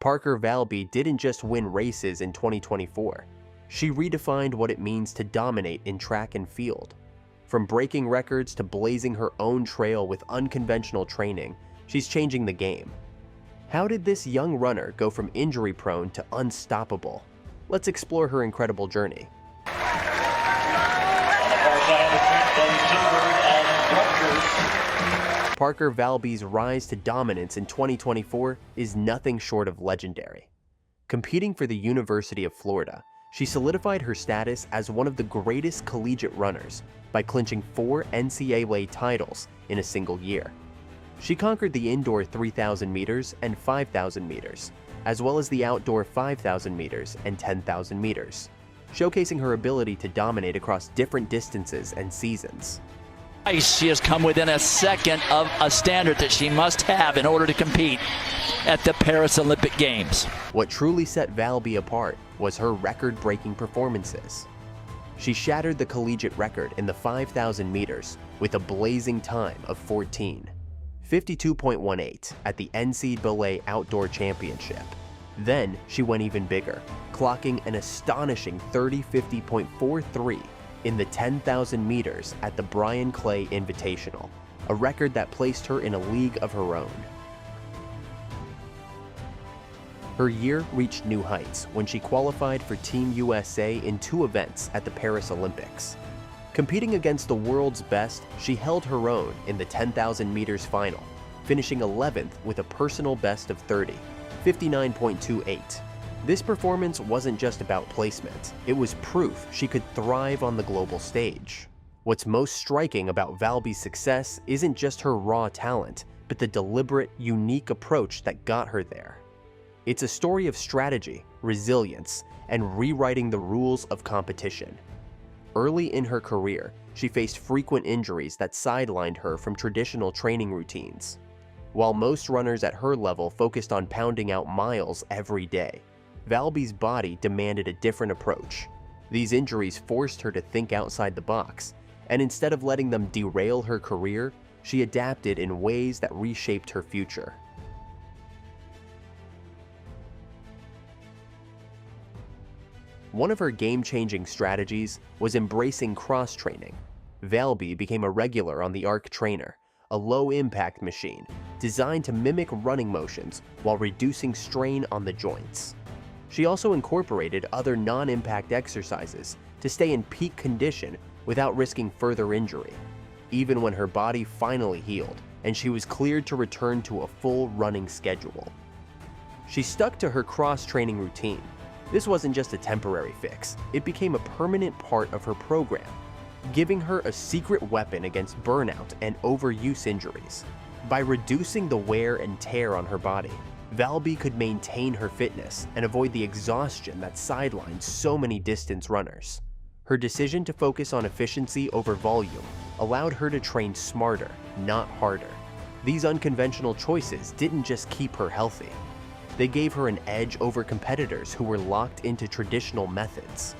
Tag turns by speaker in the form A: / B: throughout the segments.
A: Parker Valby didn't just win races in 2024. She redefined what it means to dominate in track and field. From breaking records to blazing her own trail with unconventional training, she's changing the game. How did this young runner go from injury-prone to unstoppable? Let's explore her incredible journey. Parker Valby's rise to dominance in 2024 is nothing short of legendary. Competing for the University of Florida, she solidified her status as one of the greatest collegiate runners by clinching 4 NCAA titles in a single year. She conquered the indoor 3,000 meters and 5,000 meters, as well as the outdoor 5,000 meters and 10,000 meters, showcasing her ability to dominate across different distances and seasons.
B: She has come within a second of a standard that she must have in order to compete at the Paris Olympic Games.
A: What truly set Valby apart was her record-breaking performances. She shattered the collegiate record in the 5,000 meters with a blazing time of 52.18 at the NCAA Outdoor Championship. Then she went even bigger, clocking an astonishing 30:50.43 in the 10,000 meters at the Brian Clay Invitational, a record that placed her in a league of her own. Her year reached new heights when she qualified for Team USA in 2 events at the Paris Olympics. Competing against the world's best, she held her own in the 10,000 meters final, finishing 11th with a personal best of 59.28. This performance wasn't just about placement, it was proof she could thrive on the global stage. What's most striking about Valby's success isn't just her raw talent, but the deliberate, unique approach that got her there. It's a story of strategy, resilience, and rewriting the rules of competition. Early in her career, she faced frequent injuries that sidelined her from traditional training routines. While most runners at her level focused on pounding out miles every day, Valby's body demanded a different approach. These injuries forced her to think outside the box, and instead of letting them derail her career, she adapted in ways that reshaped her future. One of her game-changing strategies was embracing cross-training. Valby became a regular on the Arc Trainer, a low-impact machine designed to mimic running motions while reducing strain on the joints. She also incorporated other non-impact exercises to stay in peak condition without risking further injury, even when her body finally healed and she was cleared to return to a full running schedule. She stuck to her cross-training routine. This wasn't just a temporary fix, it became a permanent part of her program, giving her a secret weapon against burnout and overuse injuries. By reducing the wear and tear on her body, Valby could maintain her fitness and avoid the exhaustion that sidelines so many distance runners. Her decision to focus on efficiency over volume allowed her to train smarter, not harder. These unconventional choices didn't just keep her healthy. They gave her an edge over competitors who were locked into traditional methods.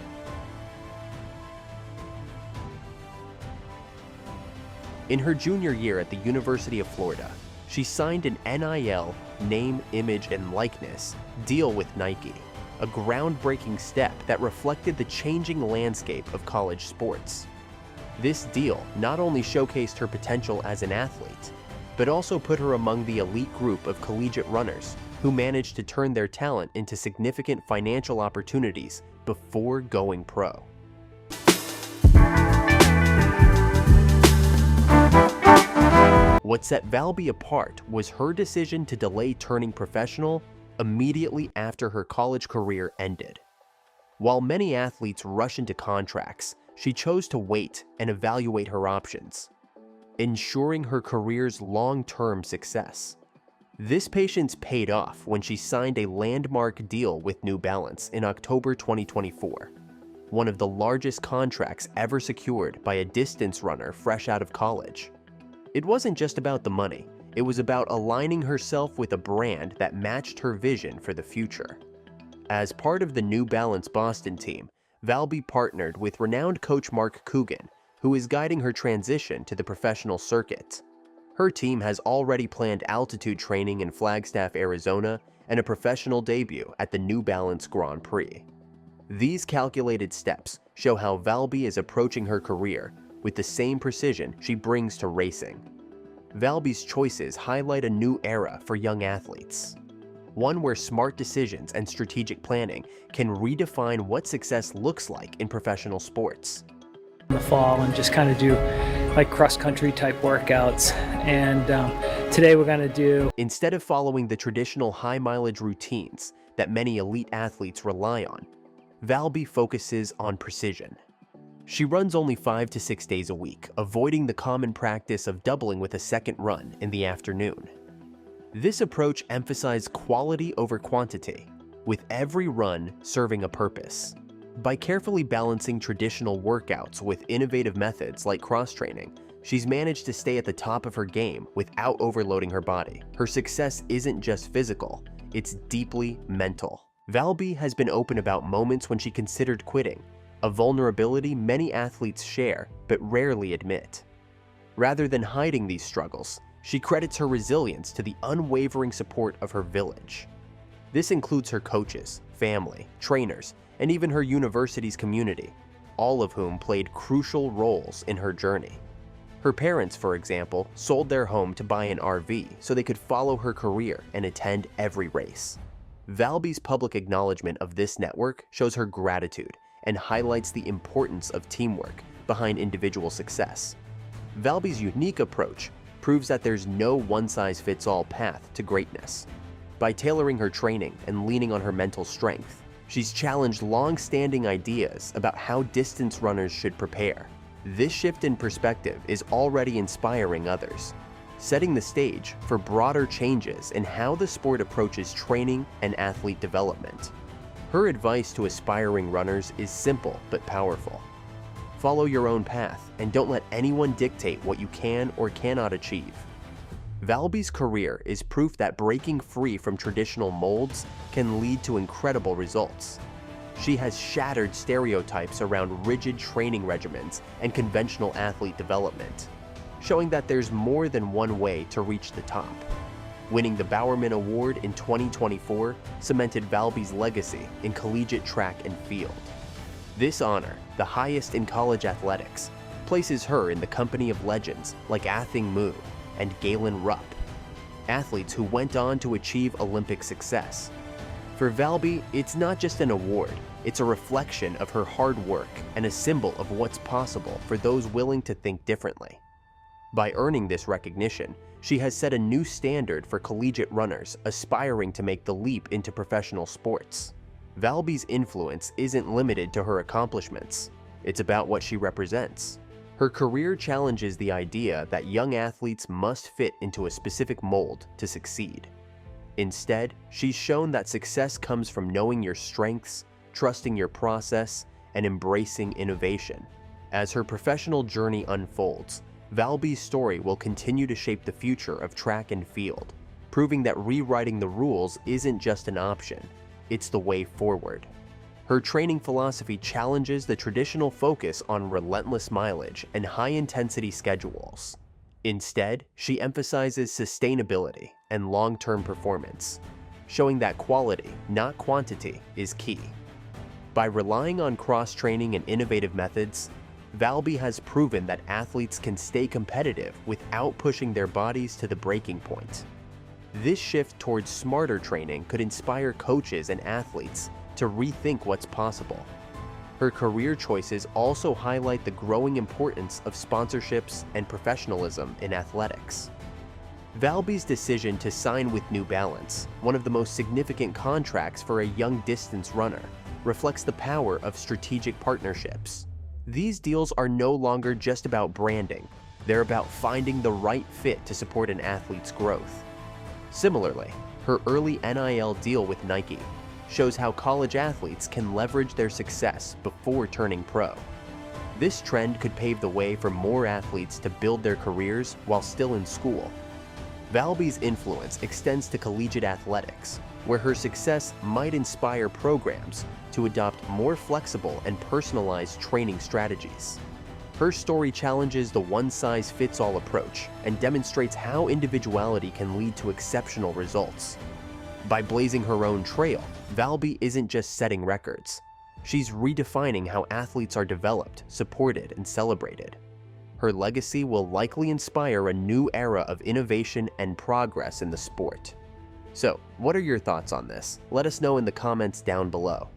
A: In her junior year at the University of Florida, she signed an NIL, name, image, and likeness, deal with Nike, a groundbreaking step that reflected the changing landscape of college sports. This deal not only showcased her potential as an athlete, but also put her among the elite group of collegiate runners who managed to turn their talent into significant financial opportunities before going pro. What set Valby apart was her decision to delay turning professional immediately after her college career ended. While many athletes rush into contracts, she chose to wait and evaluate her options, ensuring her career's long-term success. This patience paid off when she signed a landmark deal with New Balance in October 2024, one of the largest contracts ever secured by a distance runner fresh out of college. It wasn't just about the money, it was about aligning herself with a brand that matched her vision for the future. As part of the New Balance Boston team, Valby partnered with renowned coach Mark Coogan, who is guiding her transition to the professional circuit. Her team has already planned altitude training in Flagstaff, Arizona, and a professional debut at the New Balance Grand Prix. These calculated steps show how Valby is approaching her career with the same precision she brings to racing. Valby's choices highlight a new era for young athletes, one where smart decisions and strategic planning can redefine what success looks like in professional sports.
C: In the fall and just kind of do like cross-country type workouts, and today we're going to do...
A: Instead of following the traditional high-mileage routines that many elite athletes rely on, Valby focuses on precision. She runs only 5 to 6 days a week, avoiding the common practice of doubling with a second run in the afternoon. This approach emphasizes quality over quantity, with every run serving a purpose. By carefully balancing traditional workouts with innovative methods like cross-training, she's managed to stay at the top of her game without overloading her body. Her success isn't just physical, it's deeply mental. Valby has been open about moments when she considered quitting, a vulnerability many athletes share but rarely admit. Rather than hiding these struggles, she credits her resilience to the unwavering support of her village. This includes her coaches, family, trainers, and even her university's community, all of whom played crucial roles in her journey. Her parents, for example, sold their home to buy an RV so they could follow her career and attend every race. Valby's public acknowledgement of this network shows her gratitude and highlights the importance of teamwork behind individual success. Valby's unique approach proves that there's no one-size-fits-all path to greatness. By tailoring her training and leaning on her mental strength, she's challenged long-standing ideas about how distance runners should prepare. This shift in perspective is already inspiring others, setting the stage for broader changes in how the sport approaches training and athlete development. Her advice to aspiring runners is simple but powerful. Follow your own path and don't let anyone dictate what you can or cannot achieve. Valby's career is proof that breaking free from traditional molds can lead to incredible results. She has shattered stereotypes around rigid training regimens and conventional athlete development, showing that there's more than one way to reach the top. Winning the Bowerman Award in 2024 cemented Valby's legacy in collegiate track and field. This honor, the highest in college athletics, places her in the company of legends like Athing Mu and Galen Rupp, athletes who went on to achieve Olympic success. For Valby, it's not just an award, it's a reflection of her hard work and a symbol of what's possible for those willing to think differently. By earning this recognition, she has set a new standard for collegiate runners aspiring to make the leap into professional sports. Valby's influence isn't limited to her accomplishments, it's about what she represents. Her career challenges the idea that young athletes must fit into a specific mold to succeed. Instead, she's shown that success comes from knowing your strengths, trusting your process, and embracing innovation. As her professional journey unfolds, Valby's story will continue to shape the future of track and field, proving that rewriting the rules isn't just an option, it's the way forward. Her training philosophy challenges the traditional focus on relentless mileage and high-intensity schedules. Instead, she emphasizes sustainability and long-term performance, showing that quality, not quantity, is key. By relying on cross-training and innovative methods, Valby has proven that athletes can stay competitive without pushing their bodies to the breaking point. This shift towards smarter training could inspire coaches and athletes to rethink what's possible. Her career choices also highlight the growing importance of sponsorships and professionalism in athletics. Valby's decision to sign with New Balance, one of the most significant contracts for a young distance runner, reflects the power of strategic partnerships. These deals are no longer just about branding, they're about finding the right fit to support an athlete's growth. Similarly, her early NIL deal with Nike shows how college athletes can leverage their success before turning pro. This trend could pave the way for more athletes to build their careers while still in school. Valby's influence extends to collegiate athletics, where her success might inspire programs to adopt more flexible and personalized training strategies. Her story challenges the one-size-fits-all approach and demonstrates how individuality can lead to exceptional results. By blazing her own trail, Valby isn't just setting records. She's redefining how athletes are developed, supported, and celebrated. Her legacy will likely inspire a new era of innovation and progress in the sport. So, what are your thoughts on this? Let us know in the comments down below.